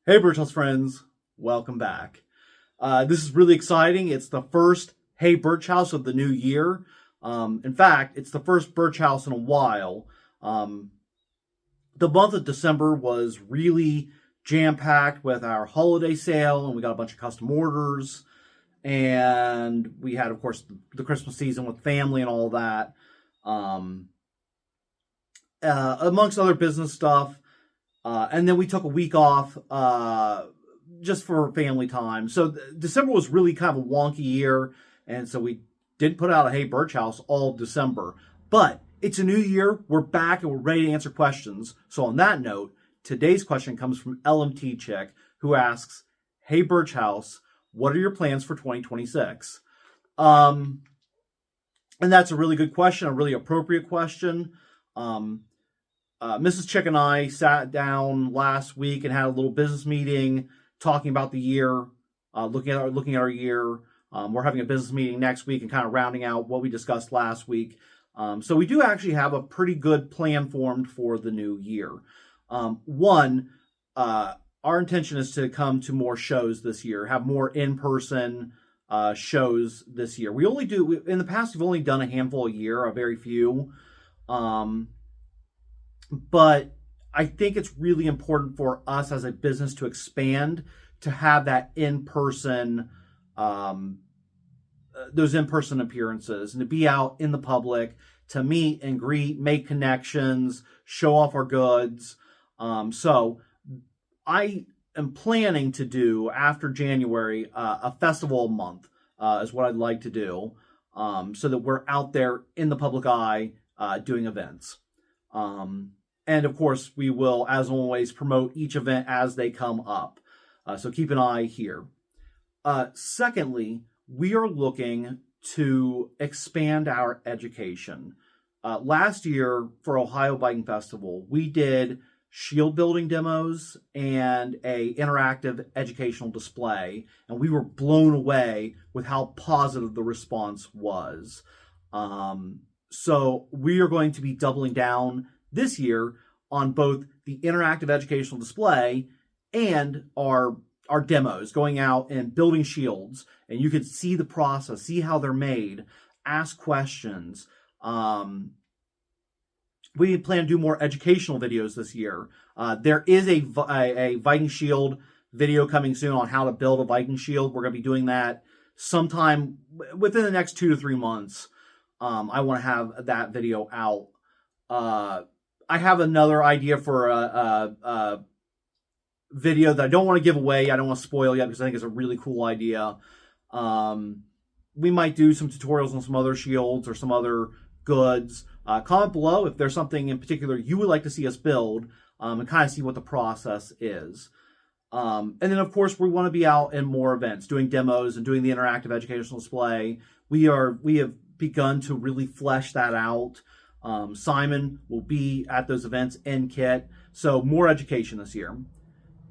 Hey, Birchouse friends, welcome back. This is really exciting. It's the first Hey Birchouse of the new year. In fact, it's the first Birchouse in a while. Um, the month of December was really jam-packed with our holiday sale, and we got a bunch of custom orders. And we had, of course, the Christmas season with family and all that. Um, Amongst other business stuff. And then we took a week off just for family time. So December was really kind of a wonky year. And so we didn't put out a Hey Birchouse all of December. But it's a new year. We're back and we're ready to answer questions. So on that note, today's question comes from LMT Chick, who asks, Hey Birchouse, what are your plans for 2026? And that's a really good question, a really appropriate question. Mrs. Chick and I sat down last week and had a little business meeting talking about the year, looking at our year. We're having a business meeting next week and kind of rounding out what we discussed last week. So we do actually have a pretty good plan formed for the new year. One, our intention is to come to more shows this year, have more in-person shows this year. In the past, we've only done a handful a year, a very few. But I think it's really important for us as a business to expand, to have that in-person, those in-person appearances, and to be out in the public, to meet and greet, make connections, show off our goods. So I am planning to do, after January, a festival a month is what I'd like to do, so that we're out there in the public eye doing events. And of course, we will, as always, promote each event as they come up. So keep an eye here. Secondly, we are looking to expand our education. Last year for Ohio Biking Festival, we did shield building demos and a interactive educational display, and we were blown away with how positive the response was. So we are going to be doubling down this year on both the interactive educational display and our demos, going out and building shields, and you could see the process, see how they're made, ask questions. We plan to do more educational videos this year. There is a Viking shield video coming soon on how to build a Viking shield. We're going to be doing that sometime within the next 2 to 3 months. I want to have that video out. I have another idea for a video that I don't want to give away. I don't want to spoil yet because I think it's a really cool idea. We might do some tutorials on some other shields or some other goods. Comment below if there's something in particular you would like to see us build, and kind of see what the process is. And then, of course, we want to be out in more events, doing demos and doing the interactive educational display. We have begun to really flesh that out. Simon will be at those events in kit. So more education this year.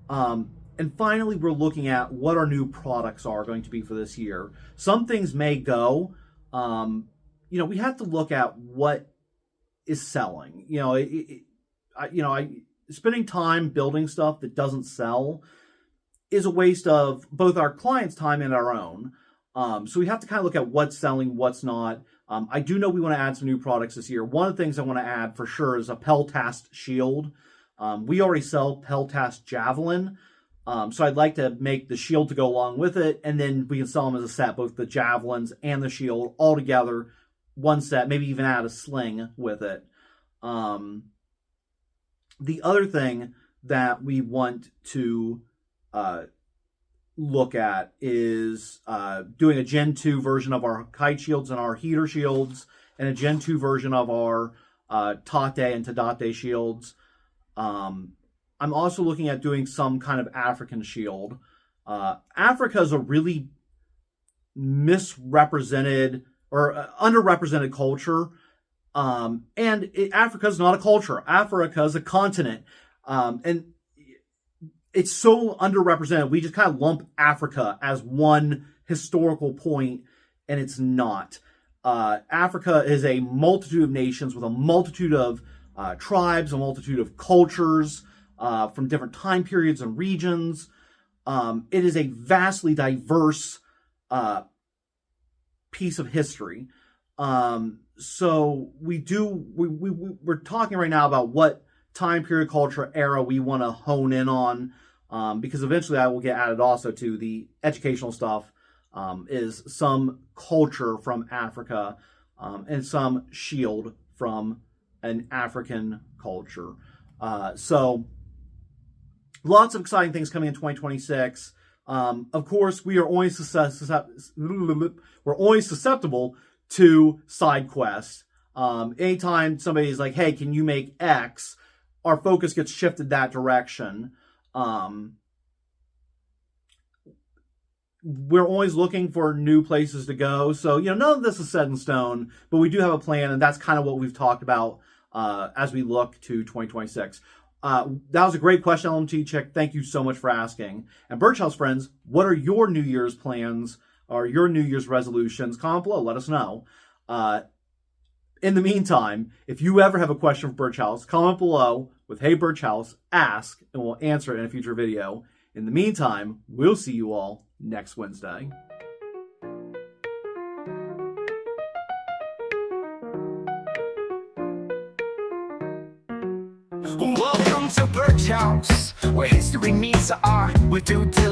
And finally, we're looking at what our new products are going to be for this year. Some things may go. We have to look at what is selling. Spending time building stuff that doesn't sell is a waste of both our clients' time and our own. So we have to kind of look at what's selling, what's not. I do know we want to add some new products this year. One of the things I want to add for sure is a Peltast shield. We already sell Peltast Javelin. So I'd like to make the shield to go along with it, and then we can sell them as a set, both the javelins and the shield all together, one set, maybe even add a sling with it. The other thing that we want to look at is doing a Gen 2 version of our kite shields and our heater shields, and a Gen 2 version of our Tate and Tadate shields. I'm also looking at doing some kind of African shield. Africa is a really misrepresented or underrepresented culture. Africa is not a culture. Africa is a continent. And it's so underrepresented. We just kind of lump Africa as one historical point, and it's not. Africa is a multitude of nations with a multitude of tribes, a multitude of cultures. from different time periods and regions. It is a vastly diverse piece of history. So we're talking right now about what time period, culture, era we want to hone in on, because eventually I will get added also to the educational stuff, is some culture from Africa, and some shield from an African culture. So lots of exciting things coming in 2026. Of course, we are always susceptible to side quests. Anytime somebody's like, hey, can you make X? Our focus gets shifted that direction. We're always looking for new places to go. So, none of this is set in stone, but we do have a plan, and that's kind of what we've talked about as we look to 2026. That was a great question, LMT Chick. Thank you so much for asking. And Birchouse friends, what are your New Year's plans or your New Year's resolutions? Comment below. Let us know. In the meantime, if you ever have a question for Birchouse, comment below with "Hey Birchouse, ask," and we'll answer it in a future video. In the meantime, we'll see you all next Wednesday. Welcome to Birchouse, where history meets art with due diligence.